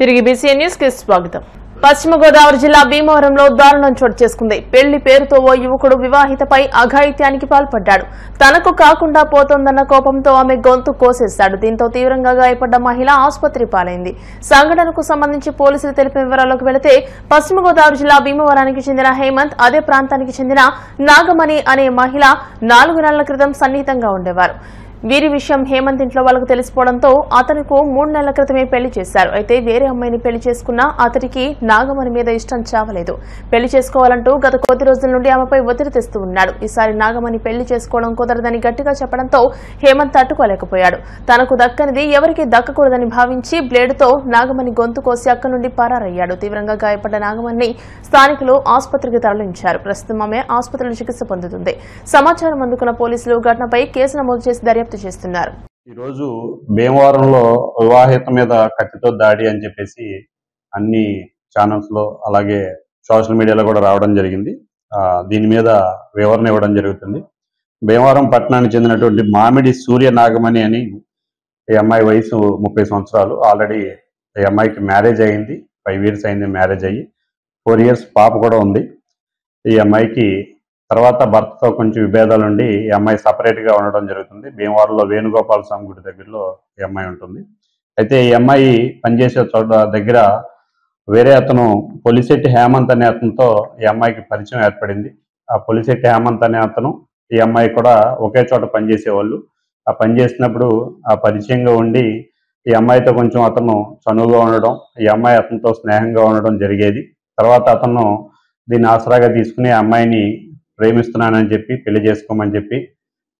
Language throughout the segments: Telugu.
తిరిగి బీసీఎన్ న్యూస్ కి స్వాగతం. పశ్చిమ గోదావరి జిల్లా భీమవరంలో దారుణం చోటు చేసుకుంది. పెళ్లి పేరుతో ఓ యువకుడు వివాహితపై అఘాయిత్యానికి పాల్పడ్డాడు. తనకు కాకుండా పోతోందన్న కోపంతో ఆమె గొంతు కోసేశాడు. దీంతో తీవ్రంగా గాయపడ్డ మహిళ ఆసుపత్రి పాలైంది. సంఘటనకు సంబంధించి పోలీసులు తెలిపిన వివరాల్లోకి వెళితే పశ్చిమ గోదావరి జిల్లా భీమవరానికి చెందిన హేమంత్, అదే ప్రాంతానికి చెందిన నాగమణి అనే మహిళ 4 నెలల క్రితం సన్నిహితంగా ఉండేవారు. వీరి విషయం హేమంత్ ఇంట్లో వాళ్ళకు తెలిసిపోవడంతో అతనుకు 3 నెలల క్రితమే పెళ్లి చేశారు. అయితే వేరే అమ్మాయిని పెళ్లి చేసుకున్నా అతడికి నాగమణి మీద ఇష్టం చావలేదు. పెళ్లి చేసుకోవాలంటూ గత కొద్ది రోజుల నుండి ఆమెపై ఒత్తిడి తెస్తూ ఉన్నాడు. ఈసారి నాగమణి పెళ్లి చేసుకోవడం కుదరదని గట్టిగా చెప్పడంతో హేమంత్ తట్టుకోలేకపోయాడు. తనకు దక్కనిది ఎవరికీ దక్కకూడదని భావించి బ్లేడుతో నాగమణి గొంతు కోసి అక్కడి నుండి పరారయ్యాడు. తీవ్రంగా గాయపడ్డ నాగమణిని స్థానికులు ఆసుపత్రికి తరలించారు. ప్రస్తుతం ఆమె ఆసుపత్రిలో చికిత్స పొందుతుంది. సమాచారం అందుకున్న పోలీసులు ఘటనపై కేసు నమోదు చేసి దర్యాప్తు చేస్తున్నారు. ఈ రోజు భీమవరంలో వివాహిత మీద కత్తితో దాడి అని చెప్పేసి అన్ని ఛానల్స్ లో అలాగే సోషల్ మీడియాలో కూడా రావడం జరిగింది. దీని మీద వివరణ ఇవ్వడం జరుగుతుంది. భీమవరం పట్టణానికి చెందినటువంటి మామిడి సూర్య నాగమణి అని ఈ అమ్మాయి వయసు 30 సంవత్సరాలు. ఆల్రెడీ ఈ అమ్మాయికి మ్యారేజ్ అయింది. 5 years అయింది మ్యారేజ్ అయ్యి. 4 years పాప కూడా ఉంది. ఈ అమ్మాయికి తర్వాత భర్తతో కొంచెం విభేదాలు ఉండి ఈ అమ్మాయి సపరేట్ గా ఉండడం జరుగుతుంది. భీమవరంలో వేణుగోపాల స్వామి గుడి దగ్గరలో ఈ అమ్మాయి ఉంటుంది. అయితే ఈ అమ్మాయి పనిచేసే చోట దగ్గర వేరే అతను పొలిశెట్టి హేమంత్ అనే అతనితో ఈ అమ్మాయికి పరిచయం ఏర్పడింది. ఆ పొలిశెట్టి హేమంత్ అనే అతను ఈ అమ్మాయి కూడా ఒకే చోట పనిచేసేవాళ్ళు. ఆ పనిచేసినప్పుడు ఆ పరిచయంగా ఉండి ఈ అమ్మాయితో కొంచెం అతను చనువుగా ఉండడం, ఈ అమ్మాయి అతనితో స్నేహంగా ఉండడం జరిగేది. తర్వాత అతను దీన్ని ఆసరాగా తీసుకుని ఆ అమ్మాయిని ప్రేమిస్తున్నానని చెప్పి పెళ్లి చేసుకోమని చెప్పి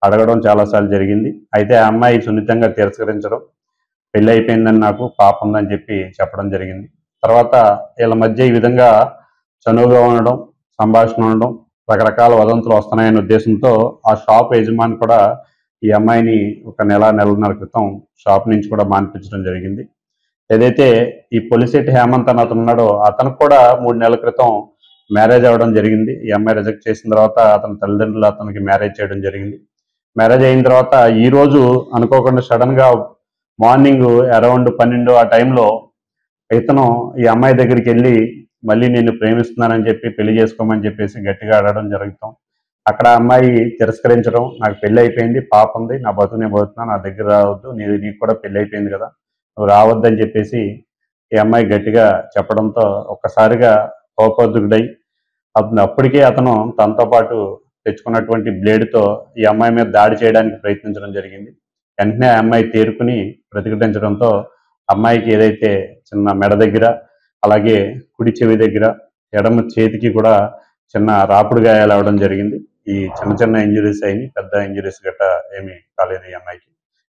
అడగడం చాలాసార్లు జరిగింది. అయితే ఆ అమ్మాయి సున్నితంగా తిరస్కరించడం, పెళ్లి అయిపోయిందని నాకు పాప ఉందని చెప్పి చెప్పడం జరిగింది. తర్వాత వీళ్ళ మధ్య ఈ విధంగా చనువుగా ఉండడం, సంభాషణ ఉండడం, రకరకాల వదంతులు వస్తున్నాయనే ఉద్దేశంతో ఆ షాప్ యజమాని కూడా ఈ అమ్మాయిని ఒక నెలన్నర క్రితం షాప్ నుంచి కూడా మానిపించడం జరిగింది. ఏదైతే ఈ పొలిశెట్టి హేమంత్ అని అతను ఉన్నాడో అతను కూడా 3 నెలల క్రితం మ్యారేజ్ అవ్వడం జరిగింది. ఈ అమ్మాయి రిజెక్ట్ చేసిన తర్వాత అతని తల్లిదండ్రులు అతనికి మ్యారేజ్ చేయడం జరిగింది. మ్యారేజ్ అయిన తర్వాత ఈ రోజు అనుకోకుండా సడన్ గా మార్నింగ్ అరౌండ్ 12 ఆ టైంలో ఇతను ఈ అమ్మాయి దగ్గరికి వెళ్ళి మళ్ళీ నేను ప్రేమిస్తున్నానని చెప్పి పెళ్లి చేసుకోమని చెప్పేసి గట్టిగా అడగడం జరుగుతాం. అక్కడ అమ్మాయి తిరస్కరించడం, నాకు పెళ్లి అయిపోయింది, పాప ఉంది, నా బతుకు నేను బతుకుతున్నా, నా దగ్గర రావద్దు, నీకు కూడా పెళ్లి అయిపోయింది కదా, నువ్వు రావద్దని చెప్పేసి ఈ అమ్మాయి గట్టిగా చెప్పడంతో ఒక్కసారిగా కోపోద్రిక్తుడై అప్పటికే అతను తనతో పాటు తెచ్చుకున్నటువంటి బ్లేడ్తో ఈ అమ్మాయి మీద దాడి చేయడానికి ప్రయత్నించడం జరిగింది. వెంటనే ఆ అమ్మాయి తేరుకుని ప్రతిఘటించడంతో అమ్మాయికి ఏదైతే చిన్న మెడ దగ్గర, అలాగే కుడి చెవి దగ్గర, ఎడమ చేతికి కూడా చిన్న రాపుడు గాయాలు అవడం జరిగింది. ఈ చిన్న ఇంజురీస్ అయినాయి, పెద్ద ఇంజురీస్ గట్రా ఏమీ కాలేదు ఈ అమ్మాయికి.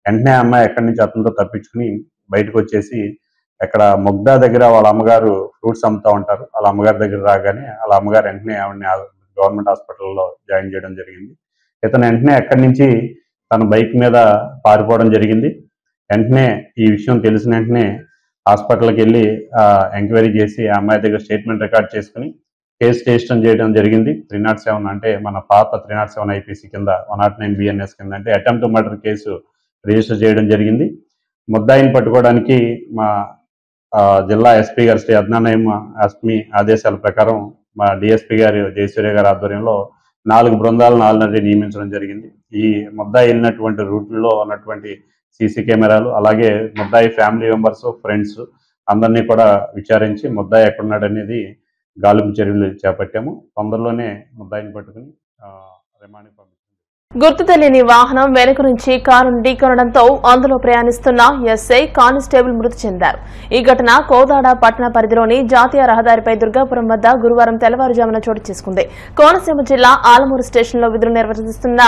వెంటనే ఆ అమ్మాయి ఎక్కడి నుంచి అతనితో తప్పించుకుని బయటకు వచ్చేసి అక్కడ మొగ్దా దగ్గర వాళ్ళ అమ్మగారు ఫ్రూట్స్ అమ్ముతూ ఉంటారు. వాళ్ళ అమ్మగారి దగ్గర రాగానే వాళ్ళ అమ్మగారు వెంటనే ఆవిడని గవర్నమెంట్ హాస్పిటల్లో జాయిన్ చేయడం జరిగింది. ఇతను వెంటనే అక్కడి నుంచి తన బైక్ మీద పారిపోవడం జరిగింది. వెంటనే ఈ విషయం తెలిసిన వెంటనే హాస్పిటల్కి వెళ్ళి ఎంక్వైరీ చేసి ఆ అమ్మాయి దగ్గర స్టేట్మెంట్ రికార్డ్ చేసుకుని కేసు రిజిస్టర్ చేయడం జరిగింది. 307 అంటే మన పాత 307 ఐపీసీ కింద 109 BNS కింద అంటే అటెంప్ట్ మర్డర్ కేసు రిజిస్టర్ చేయడం జరిగింది. ముద్దాయిని పట్టుకోవడానికి మా జిల్లా ఎస్పీ గారు శ్రీ అద్నానయం అస్మి ఆదేశాల ప్రకారం మా డిఎస్పీ గారు జయసూర్య గారి ఆధ్వర్యంలో 4 బృందాలను ఆల్రెడీ నియమించడం జరిగింది. ఈ ముద్దాయి వెళ్ళినటువంటి రూట్లో ఉన్నటువంటి సీసీ కెమెరాలు, అలాగే ముద్దాయి ఫ్యామిలీ మెంబర్స్, ఫ్రెండ్స్ అందరినీ కూడా విచారించి ముద్దాయి ఎక్కడున్నాడు అనేది గాలింపు చర్యలు చేపట్టాము. తొందరలోనే ముద్దాయిని పట్టుకుని రిమాండ్కి పంపించాము. గుర్తు తెలియని వాహనం వెనుక నుంచి కారును ఢీకొనడంతో అందులో ప్రయాణిస్తున్న ఎస్ఐ, కానిస్టేబుల్ మృతి చెందారు. ఈ ఘటన కోదాడ పట్టణ పరిధిలోని జాతీయ రహదారిపై దుర్గాపురం వద్ద గురువారం తెల్లవారుజామున చోటు చేసుకుంది. కోనసీమ జిల్లా ఆలమూరు స్టేషన్లో విధులు నిర్వర్తిస్తున్న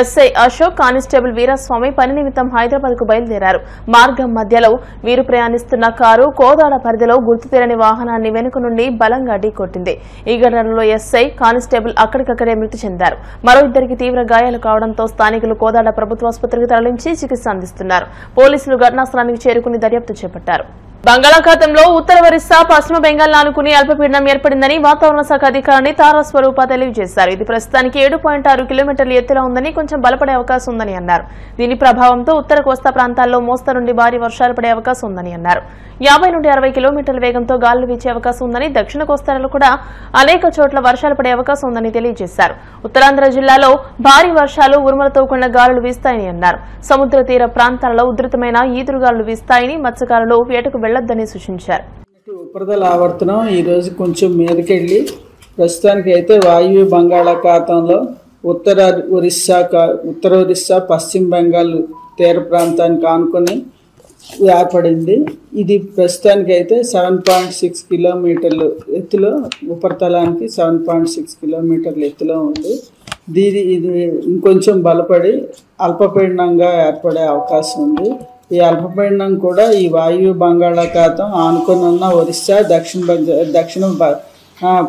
ఎస్ఐ అశోక్, కానిస్టేబుల్ వీరస్వామి పని నిమిత్తం హైదరాబాద్ కు బయలుదేరారు. మార్గం మధ్యలో వీరు ప్రయాణిస్తున్న కారు కోదాడ పరిధిలో గుర్తు తెలియని వాహనాన్ని వెనుక నుండి బలంగా ఢీకొట్టింది. ఈ ఘటనలో ఎస్ఐ, కానిస్టేబుల్ అక్కడికక్కడే మృతి చెందారు. మరో ఇద్దరికి తీవ్ర గాయాలు కావడంతో స్థానికులు కోదాడ ప్రభుత్వ ఆసుపత్రికి తరలించి చికిత్స అందిస్తున్నారు. పోలీసులు ఘటనా స్థలానికి చేరుకుని దర్యాప్తు చేపట్టారు. బంగాళాఖాతంలో ఉత్తర ఒరిస్సా పశ్చిమ బెంగాల్ ఆనుకుని అల్పపీడనం ఏర్పడిందని వాతావరణ శాఖ అధికారి తారా స్వరూప తెలియజేశారు. ఇది ప్రస్తుతానికి 7.6 కిలోమీటర్ల ఎత్తులో ఉందని, కొంచెం బలపడే అవకాశం ఉందని అన్నారు. దీని ప్రభావంతో ఉత్తర కోస్తా ప్రాంతాల్లో మోస్తరు నుండి భారీ వర్షాలు పడే అవకాశం ఉందని అన్నారు. 50 నుండి 60 కిలోమీటర్ల వేగంతో గాలులు వీచే అవకాశం ఉందని, దక్షిణ కోస్తాలో కూడా అనేక చోట్ల వర్షాలు పడే అవకాశం ఉందని తెలియజేశారు. ఉత్తరాంధ్ర జిల్లాలో భారీ వర్షాలు, ఉరుములతో కూడిన గాలులు వీస్తాయని అన్నారు. సముద్ర తీర ప్రాంతాలలో ఉధృతమైన ఈదురుగాలులు వీస్తాయని, మత్స్యకారులు వేటకు వెళ్లొద్దని సూచించారు. ఉపరితల ఆవర్తనం ఈ రోజు కొంచెం మీదకెళ్లి ప్రస్తుతానికి అయితే వాయువ్య బంగాళాఖాతంలో ఉత్తర ఒరిస్సా పశ్చిమ బెంగాల్ తీర ప్రాంతానికి ఆనుకొని ఏర్పడింది. ఇది ప్రస్తుతానికి అయితే 7.6 కిలోమీటర్లు ఎత్తులో, ఉపరితలానికి 7.6 కిలోమీటర్ల ఎత్తులో ఉంది. ఇది ఇంకొంచెం బలపడి అల్పపీడనంగా ఏర్పడే అవకాశం ఉంది. ఈ అల్పపీడనం కూడా ఈ వాయువ్య బంగాళాఖాతం ఆనుకొని ఉన్న ఒరిస్సా, దక్షిణ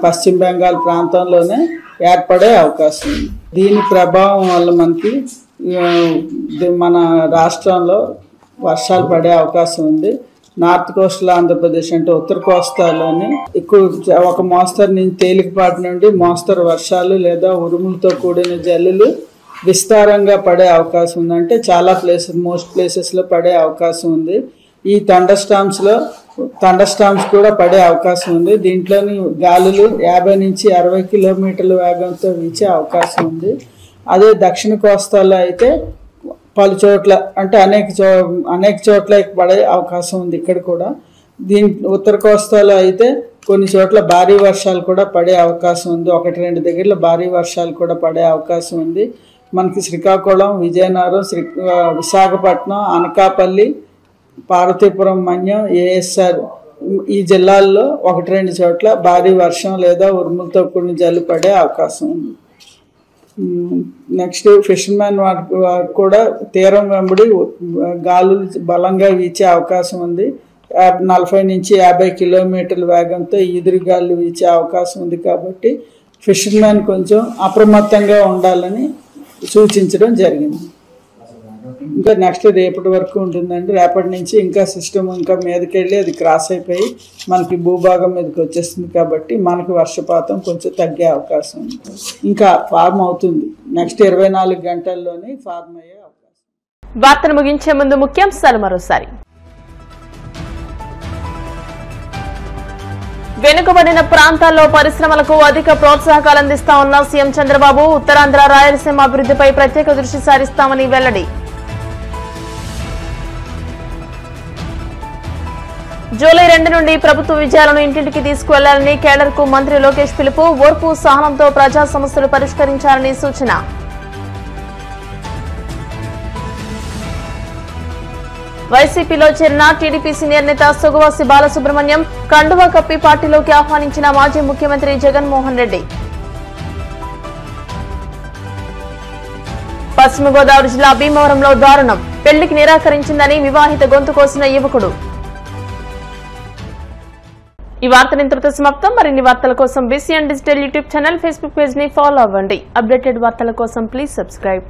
పశ్చిమ బెంగాల్ ప్రాంతంలోనే ఏర్పడే అవకాశం ఉంది. దీని ప్రభావం వల్ల మనకి మన రాష్ట్రంలో వర్షాలు పడే అవకాశం ఉంది. నార్త్ కోస్టల్ ఆంధ్రప్రదేశ్ అంటే ఉత్తర కోస్తాలోని ఎక్కువ ఒక మోస్తరు నుంచి తేలికపాటి నుండి మోస్తరు వర్షాలు లేదా ఉరుములతో కూడిన జల్లులు విస్తారంగా పడే అవకాశం ఉంది. అంటే చాలా మోస్ట్ ప్లేసెస్లో పడే అవకాశం ఉంది. ఈ థండర్ స్టార్మ్స్ కూడా పడే అవకాశం ఉంది. దీంట్లోని గాలులు 50 నుంచి 60 కిలోమీటర్ల వేగంతో వీచే అవకాశం ఉంది. అదే దక్షిణ కోస్తాలో అయితే పలు చోట్ల అంటే అనేక చోట్ల పడే అవకాశం ఉంది. ఇక్కడ కూడా ఉత్తర కోస్తాలో అయితే కొన్ని చోట్ల భారీ వర్షాలు కూడా పడే అవకాశం ఉంది. 1-2 దగ్గరలో భారీ వర్షాలు కూడా పడే అవకాశం ఉంది. మనకి శ్రీకాకుళం, విజయనగరం, విశాఖపట్నం, అనకాపల్లి, పార్వతీపురం, మన్యం, ఏఎస్ఆర్ ఈ జిల్లాల్లో 1-2 చోట్ల భారీ వర్షం లేదా ఉరుములతో కూడిన జల్లు పడే అవకాశం ఉంది. నెక్స్ట్ ఫిషర్మెన్ వారికి కూడా తీరం వెంబడి గాలులు బలంగా వీచే అవకాశం ఉంది. 40 నుంచి 50 కిలోమీటర్ల వేగంతో ఈదురుగాలు వీచే అవకాశం ఉంది. కాబట్టి ఫిషర్మెన్ కొంచెం అప్రమత్తంగా ఉండాలని సూచించడం జరిగింది. ఇంకా నెక్స్ట్ రేపటి వరకు ఉంటుందండి. రేపటి నుంచి ఇంకా సిస్టమ్ ఇంకా మీదకెళ్ళి అది క్రాస్ అయిపోయి మనకి భూభాగం మీదకి వచ్చేస్తుంది. కాబట్టి మనకి వర్షపాతం కొంచెం తగ్గే అవకాశం ఉంది. ఇంకా ఫార్మ్ అవుతుంది. నెక్స్ట్ 24 గంటల్లోనే ఫార్మ్ అయ్యే అవకాశం. వార్తను ముగించే ముందు ముఖ్యాంశాలు మరోసారి. వెనుకబడిన ప్రాంతాల్లో పరిశ్రమలకు అధిక ప్రోత్సాహకాలు అందిస్తా ఉన్న సీఎం చంద్రబాబు. ఉత్తరాంధ్ర, రాయలసీమ అభివృద్ధిపై ప్రత్యేక దృష్టి సారిస్తామని వెల్లడి. జూలై 2 నుండి ప్రభుత్వ విజయాలను ఇంటింటికి తీసుకువెళ్లాలని కేడర్కు మంత్రి లోకేష్ పిలుపు. ఓర్పు, సహనంతో ప్రజా సమస్యలు పరిష్కరించాలని సూచన. వైసీపీలో చేరిన టీడీపీ సీనియర్ నేత సుగవాసి బాలసుబ్రహ్మణ్యం. కండువా కప్పి పార్టీలోకి ఆహ్వానించిన మాజీ ముఖ్యమంత్రి జగన్మోహన్ రెడ్డి. పశ్చిమ గోదావరి జిల్లా భీమవరంలో దారుణం. పెళ్లికి నిరాకరించిందని వివాహిత గొంతు కోసిన యువకుడు. ఈ వార్తలు ఇంతటితో సమాప్తం. మరిన్ని వార్తల కోసం BCN digital YouTube channel, Facebook page ని ఫాలో అవ్వండి. అప్డేటెడ్ వార్తల కోసం ప్లీజ్ సబ్స్క్రైబ్.